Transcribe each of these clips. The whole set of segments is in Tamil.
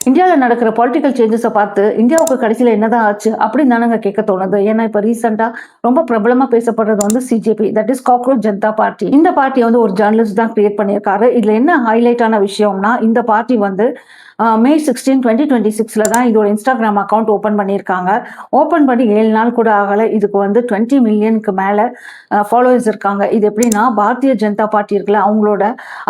இந்தியாவில் நடக்கிற பொலிட்டிக்கல் சேஞ்சஸை பார்த்து இந்தியாவுக்கு கடைசியில் என்னதான் ஆச்சு அப்படின்னு தானங்க கேட்க தோணுது. ஏன்னா இப்போ ரீசெண்டாக ரொம்ப பிரபலமாக பேசப்படுறது வந்து CJP, that is cockroach Janata party. இந்த பார்ட்டியை வந்து ஒரு ஜேர்னலிஸ்ட் தான் கிரியேட் பண்ணியிருக்காரு. இதில் என்ன ஹைலைட்டான விஷயம்னா, இந்த பார்ட்டி வந்து May 16, 2026 தான் இதோட இன்ஸ்டாகிராம் அக்கௌண்ட் ஓப்பன் பண்ணியிருக்காங்க. ஓப்பன் பண்ணி 7 நாள் கூட ஆகலை. இதுக்கு வந்து 20 மில்லியனுக்கு மேலே ஃபாலோவர்ஸ் இருக்காங்க. இது எப்படின்னா, பாரதிய ஜனதா பார்ட்டி இருக்குல்ல, அவங்களோட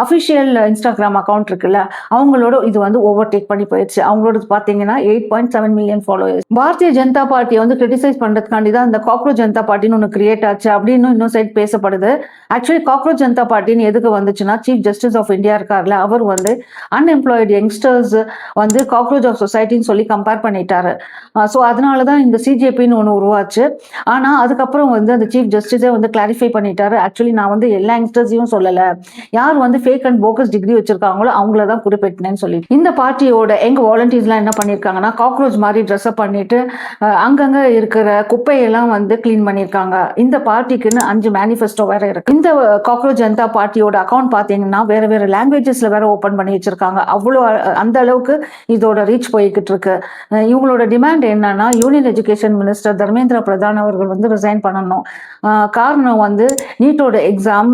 அஃபிஷியல் இன்ஸ்டாகிராம் அக்கௌண்ட் இருக்குல்ல, அவங்களோட இது வந்து ஓவர்டேக் பண்ணி போயிடுச்சு. அவங்களோட பார்த்தீங்கன்னா 8.7 மில்லியன் ஃபாலோவர்ஸ். பாரதிய ஜனதா பார்ட்டியை வந்து கிரிட்டிசைஸ் பண்ணுறதுக்காண்டி தான் இந்த காக்ரோச் ஜனதா பார்ட்டின்னு ஒன்று கிரியேட் ஆச்சு அப்படின்னு இன்னும் சைட் பேசப்படுது. ஆக்சுவலி காக்ரோச் ஜனதா பார்ட்டின்னு எதுக்கு வந்துச்சுன்னா, சீஃப் ஜஸ்டிஸ் ஆஃப் இந்தியா இருக்கார்ல, அவர் வந்து அன்எம்ப்ளாய்டு யங்ஸ்டர்ஸ் வந்து காக்ரோச் ஆஃப் சொசைட்டின்னு சொல்லி கம்பேர் பண்ணிட்டாரு. ஸோ அதனால தான் இந்த சிஜேபின்னு ஒன்று உருவாச்சு. ஆனால் அதுக்கப்புறம் வந்து அந்த சீஃப் ஜஸ்டிஸே வந்து கிளாரிஃபை பண்ணிட்டாரு. ஆக்சுவலி நான் வந்து எல்லா யங்ஸ்டர்ஸையும் சொல்லலை, யார் வந்து ஃபேக் அண்ட் போக்கஸ் டிகிரி வச்சிருக்காங்களோ அவங்கள தான் குறிப்பிட்டேன்னு சொல்லி. இந்த பார்ட்டியோட எங்க வாலண்டியர்ஸ்லாம் என்ன பண்ணியிருக்காங்கன்னா, காக்ரோச் மாதிரி ட்ரெஸ்அப் பண்ணிட்டு அங்கங்கே இருக்கிற குப்பையெல்லாம் வந்து கிளீன் பண்ணியிருக்காங்க. இந்த பார்ட்டிக்குன்னு 5 மேனிஃபெஸ்டோ வேற இருக்கு. இந்த காக்ரோச் ஜனதா பார்ட்டியோட அக்கௌண்ட் பார்த்தீங்கன்னா வேற வேற லாங்குவேஜஸ்ல வேற ஓப்பன் பண்ணி வச்சிருக்காங்க. அவ்வளோ அந்த அளவுக்கு இதோட ரீச் போய்கிட்டு இருக்கு. இவங்களோட டிமாண்ட் என்னன்னா, union education minister Dharmendra Pradhan அவர்கள் வந்து ரிசைன் பண்ணணும். காரணம் வந்து நீட்டோட எக்ஸாம்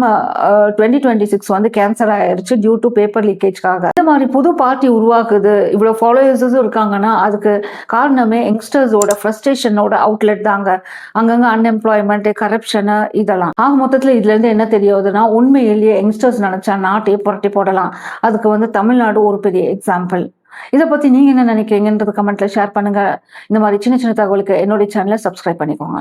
2026 வந்து கேன்சல் ஆயிடுச்சு டியூ டு பேப்பர் லீக்கேஜ்காக. இந்த மாதிரி புது பார்ட்டி உருவாக்குது, இவ்வளோ ஃபாலோவர்ஸும் இருக்காங்கன்னா அதுக்கு காரணமே யங்ஸ்டர்ஸோட ஃப்ரஸ்ட்ரேஷனோட அவுட்லெட் தாங்க. அங்கங்க அன்எம்ப்ளாய்மெண்ட், கரப்ஷனு இதெல்லாம். ஆக மொத்தத்தில் இதுல இருந்து என்ன தெரியாதுன்னா, உண்மையிலேயே யங்ஸ்டர்ஸ் நினைச்சா நாட்டையே புரட்டி போடலாம். அதுக்கு வந்து தமிழ்நாடு ஒரு பெரிய எக்ஸாம்பிள். இதை பத்தி நீங்க என்ன நினைக்கிறீங்கன்றது கமெண்ட்ல ஷேர் பண்ணுங்க. இந்த மாதிரி சின்ன சின்ன தகவலுக்கு என்னுடைய சேனலை சப்ஸ்கிரைப் பண்ணிக்கோங்க.